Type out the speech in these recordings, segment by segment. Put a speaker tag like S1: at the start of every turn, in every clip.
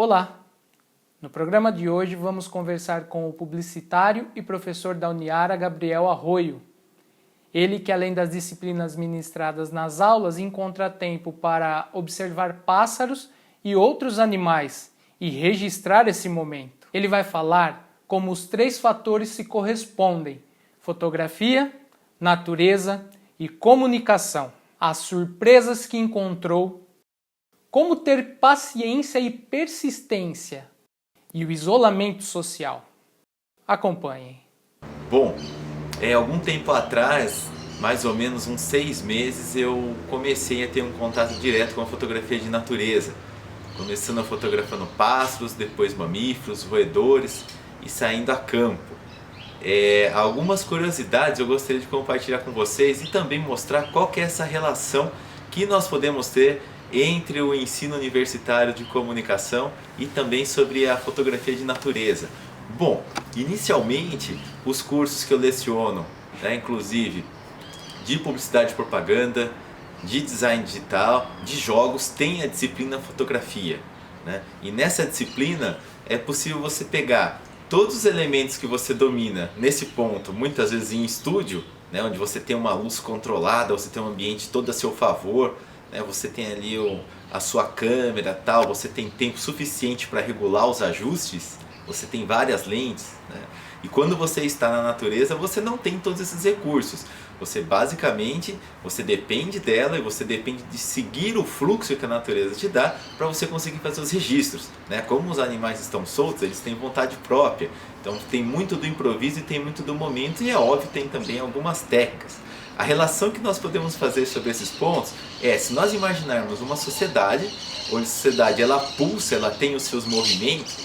S1: Olá! No programa de hoje vamos conversar com o publicitário e professor da Uniara, Gabriel Arroio. Ele que, além das disciplinas ministradas nas aulas, encontra tempo para observar pássaros e outros animais e registrar esse momento. Ele vai falar como os 3 fatores se correspondem: fotografia, natureza e comunicação. As surpresas que encontrou, como ter paciência e persistência e o isolamento social. Acompanhem.
S2: Bom, algum tempo atrás, mais ou menos uns 6 meses, eu comecei a ter um contato direto com a fotografia de natureza. Começando fotografando pássaros, depois mamíferos, roedores e saindo a campo. Algumas curiosidades eu gostaria de compartilhar com vocês e também mostrar qual que é essa relação que nós podemos ter entre o ensino universitário de comunicação e também sobre a fotografia de natureza. Bom, inicialmente os cursos que eu leciono, inclusive de publicidade e propaganda, de design digital, de jogos, tem a disciplina fotografia. E nessa disciplina é possível você pegar todos os elementos que você domina nesse ponto, muitas vezes em estúdio, onde você tem uma luz controlada, você tem um ambiente todo a seu favor, você tem ali a sua câmera, tal, você tem tempo suficiente para regular os ajustes, você tem várias lentes, e quando você está na natureza você não tem todos esses recursos. Você basicamente depende dela e você depende de seguir o fluxo que a natureza te dá para você conseguir fazer os registros. Como os animais estão soltos, eles têm vontade própria, então tem muito do improviso e tem muito do momento, e é óbvio, tem também algumas técnicas. A relação que nós podemos fazer sobre esses pontos é, se nós imaginarmos uma sociedade, onde a sociedade ela pulsa, ela tem os seus movimentos,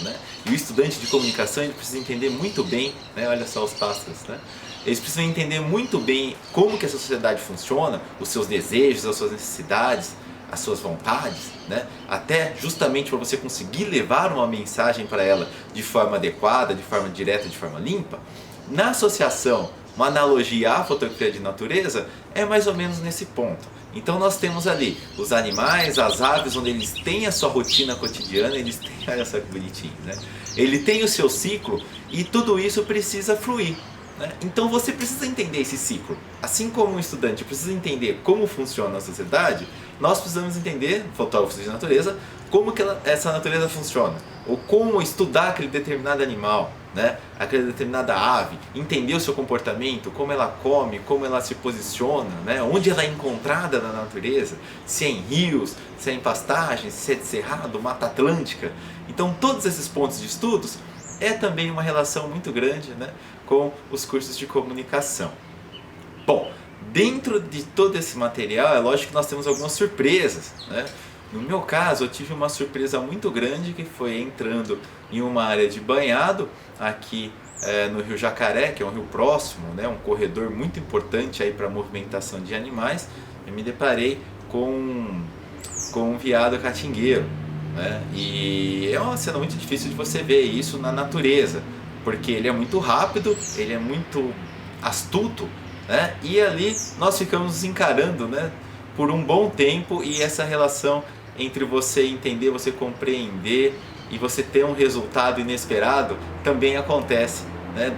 S2: e o estudante de comunicação ele precisa entender muito bem, olha só os pássaros, eles precisam entender muito bem como que essa sociedade funciona, os seus desejos, as suas necessidades, as suas vontades, até justamente para você conseguir levar uma mensagem para ela de forma adequada, de forma direta, de forma limpa. Na associação, uma analogia à fotografia de natureza é mais ou menos nesse ponto. Então nós temos ali os animais, as aves, onde eles têm a sua rotina cotidiana, eles têm, olha só que bonitinho, ele tem o seu ciclo e tudo isso precisa fluir. Então você precisa entender esse ciclo. Assim como um estudante precisa entender como funciona a sociedade, nós precisamos entender, fotógrafos de natureza, como que essa natureza funciona, ou como estudar aquele determinado animal, aquela determinada ave, entender o seu comportamento, como ela come, como ela se posiciona, onde ela é encontrada na natureza, se é em rios, se é em pastagens, se é de cerrado, mata atlântica. Então todos esses pontos de estudos é também uma relação muito grande com os cursos de comunicação. Bom, dentro de todo esse material é lógico que nós temos algumas surpresas. No meu caso eu tive uma surpresa muito grande, que foi entrando em uma área de banhado aqui no Rio Jacaré, que é um rio próximo, um corredor muito importante para a movimentação de animais. Eu me deparei com um veado catingueiro. E é uma cena muito difícil de você ver isso na natureza, porque ele é muito rápido, ele é muito astuto, e ali nós ficamos nos encarando por um bom tempo, e essa relação entre você entender, você compreender e você ter um resultado inesperado também acontece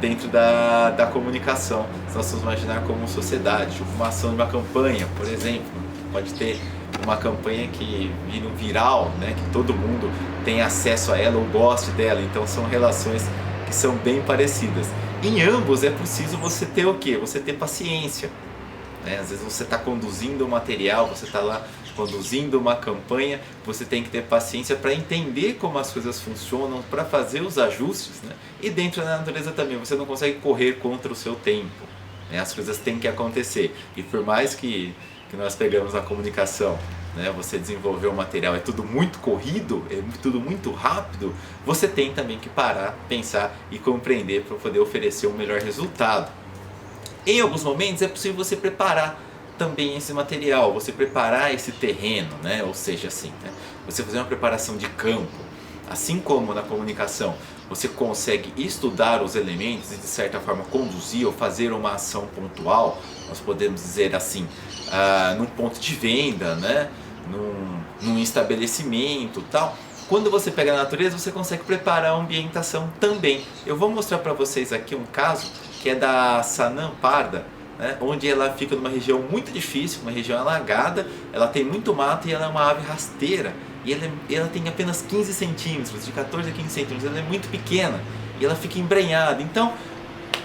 S2: dentro da comunicação. Se nós vamos imaginar como sociedade, uma ação de uma campanha, por exemplo, pode ter uma campanha que vira um viral, que todo mundo tem acesso a ela ou goste dela, então são relações que são bem parecidas. Em ambos é preciso você ter o quê? Você ter paciência. Às vezes você está conduzindo um material, você está lá conduzindo uma campanha, você tem que ter paciência para entender como as coisas funcionam, para fazer os ajustes. E dentro da natureza também, você não consegue correr contra o seu tempo. As coisas têm que acontecer. E por mais que nós pegamos a comunicação, você desenvolver um material, é tudo muito corrido, é tudo muito rápido, você tem também que parar, pensar e compreender para poder oferecer um melhor resultado. Em alguns momentos é possível você preparar também esse material, você preparar esse terreno, ou seja, assim, você fazer uma preparação de campo. Assim como na comunicação você consegue estudar os elementos e de certa forma conduzir ou fazer uma ação pontual, nós podemos dizer assim, num ponto de venda, num estabelecimento, tal. Quando você pega a natureza, você consegue preparar a ambientação também. Eu vou mostrar para vocês aqui um caso que é da Sanã parda, né, onde ela fica numa região muito difícil, uma região alagada, ela tem muito mato e ela é uma ave rasteira. E ela tem apenas 15 centímetros, de 14 a 15 centímetros, ela é muito pequena e ela fica embrenhada. Então,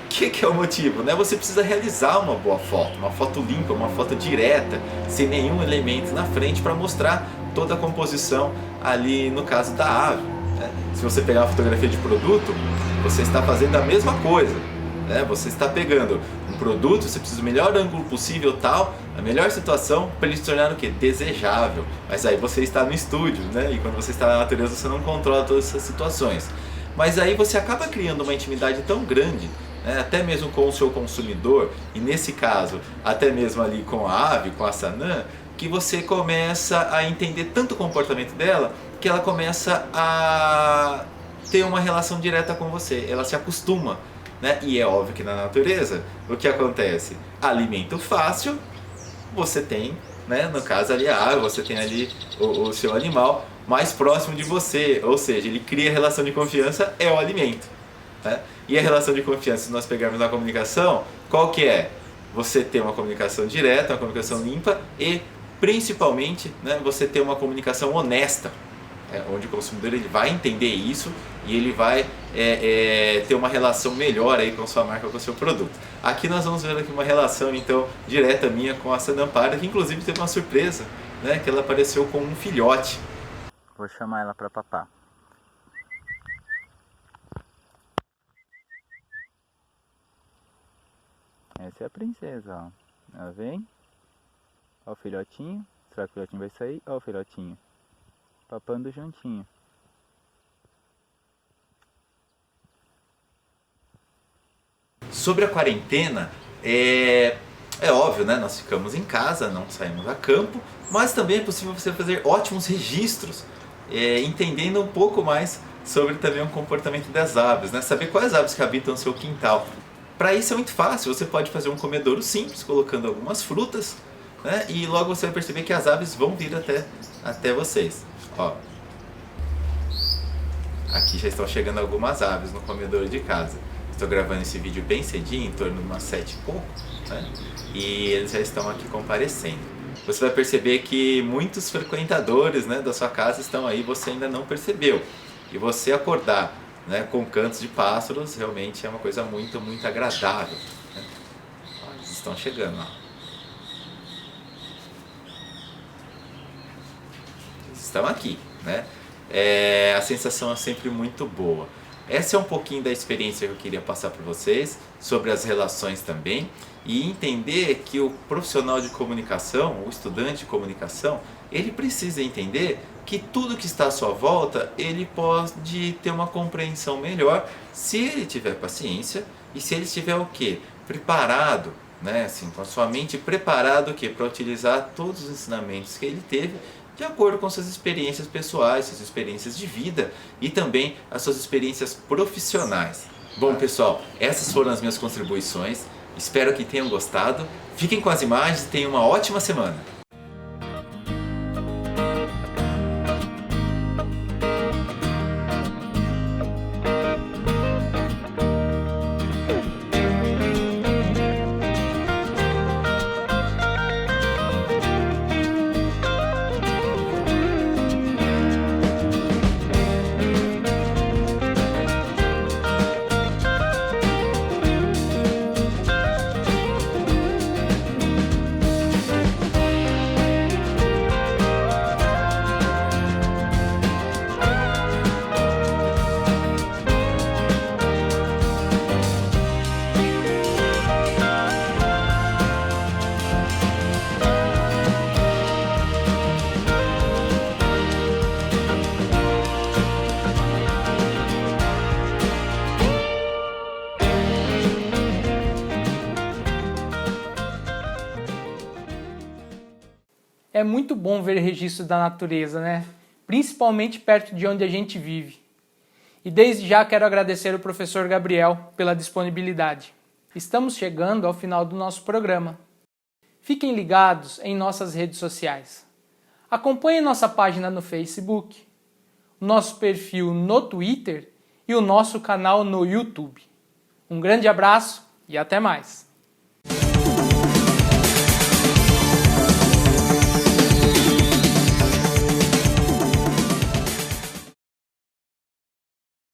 S2: o que é o motivo? Né? Você precisa realizar uma boa foto, uma foto limpa, uma foto direta, sem nenhum elemento na frente para mostrar toda a composição ali no caso da ave. Né? Se você pegar uma fotografia de produto, você está fazendo a mesma coisa. Né? Você está pegando um produto, você precisa do melhor ângulo possível, tal, a melhor situação para ele se tornar o quê? Desejável. Mas aí você está no estúdio, né? E quando você está na natureza você não controla todas essas situações. Mas aí você acaba criando uma intimidade tão grande, né? Até mesmo com o seu consumidor, e nesse caso até mesmo ali com a ave, com a Sanã, que você começa a entender tanto o comportamento dela que ela começa a ter uma relação direta com você, ela se acostuma. Né? E é óbvio que na natureza, o que acontece? Alimento fácil, você tem, né? No caso ali a árvore, você tem ali o seu animal mais próximo de você, ou seja, ele cria relação de confiança, é o alimento. Né? E a relação de confiança, se nós pegarmos na comunicação, qual que é? Você ter uma comunicação direta, uma comunicação limpa e principalmente, né, você ter uma comunicação honesta. Onde o consumidor ele vai entender isso e ele vai ter uma relação melhor aí com a sua marca, com o seu produto. Aqui nós vamos ver aqui uma relação então direta minha com a Sanã parda, que inclusive teve uma surpresa, né, que ela apareceu com um filhote. Vou chamar ela para papar. Essa é a princesa, ó. Ela vem. Ó o filhotinho. Será que o filhotinho vai sair? Ó o filhotinho. Papando juntinho. Sobre a quarentena, é óbvio, né? Nós ficamos em casa, não saímos a campo, mas também é possível você fazer ótimos registros, entendendo um pouco mais sobre também o comportamento das aves, né? Saber quais aves que habitam o seu quintal. Para isso é muito fácil, você pode fazer um comedouro simples, colocando algumas frutas, né? E logo você vai perceber que as aves vão vir até vocês. Ó, aqui já estão chegando algumas aves no comedouro de casa. Estou gravando esse vídeo bem cedinho, em torno de umas 7 e pouco, né? E eles já estão aqui comparecendo. Você vai perceber que muitos frequentadores, né, da sua casa estão aí, você ainda não percebeu. E você acordar, né, com cantos de pássaros realmente é uma coisa muito, muito agradável. Né? Ó, eles estão chegando, ó. Estão aqui, né? A sensação é sempre muito boa. Essa é um pouquinho da experiência que eu queria passar para vocês, sobre as relações também, e entender que o profissional de comunicação, o estudante de comunicação, ele precisa entender que tudo que está à sua volta, ele pode ter uma compreensão melhor se ele tiver paciência e se ele estiver o quê? Preparado, né? Assim, com a sua mente preparada para utilizar todos os ensinamentos que ele teve de acordo com suas experiências pessoais, suas experiências de vida e também as suas experiências profissionais. Bom, pessoal, essas foram as minhas contribuições. Espero que tenham gostado. Fiquem com as imagens e tenham uma ótima semana.
S1: É muito bom ver registros da natureza, né? Principalmente perto de onde a gente vive. E desde já quero agradecer ao professor Gabriel pela disponibilidade. Estamos chegando ao final do nosso programa. Fiquem ligados em nossas redes sociais. Acompanhe nossa página no Facebook. nosso perfil no Twitter e o nosso canal no YouTube. Um grande abraço e até mais!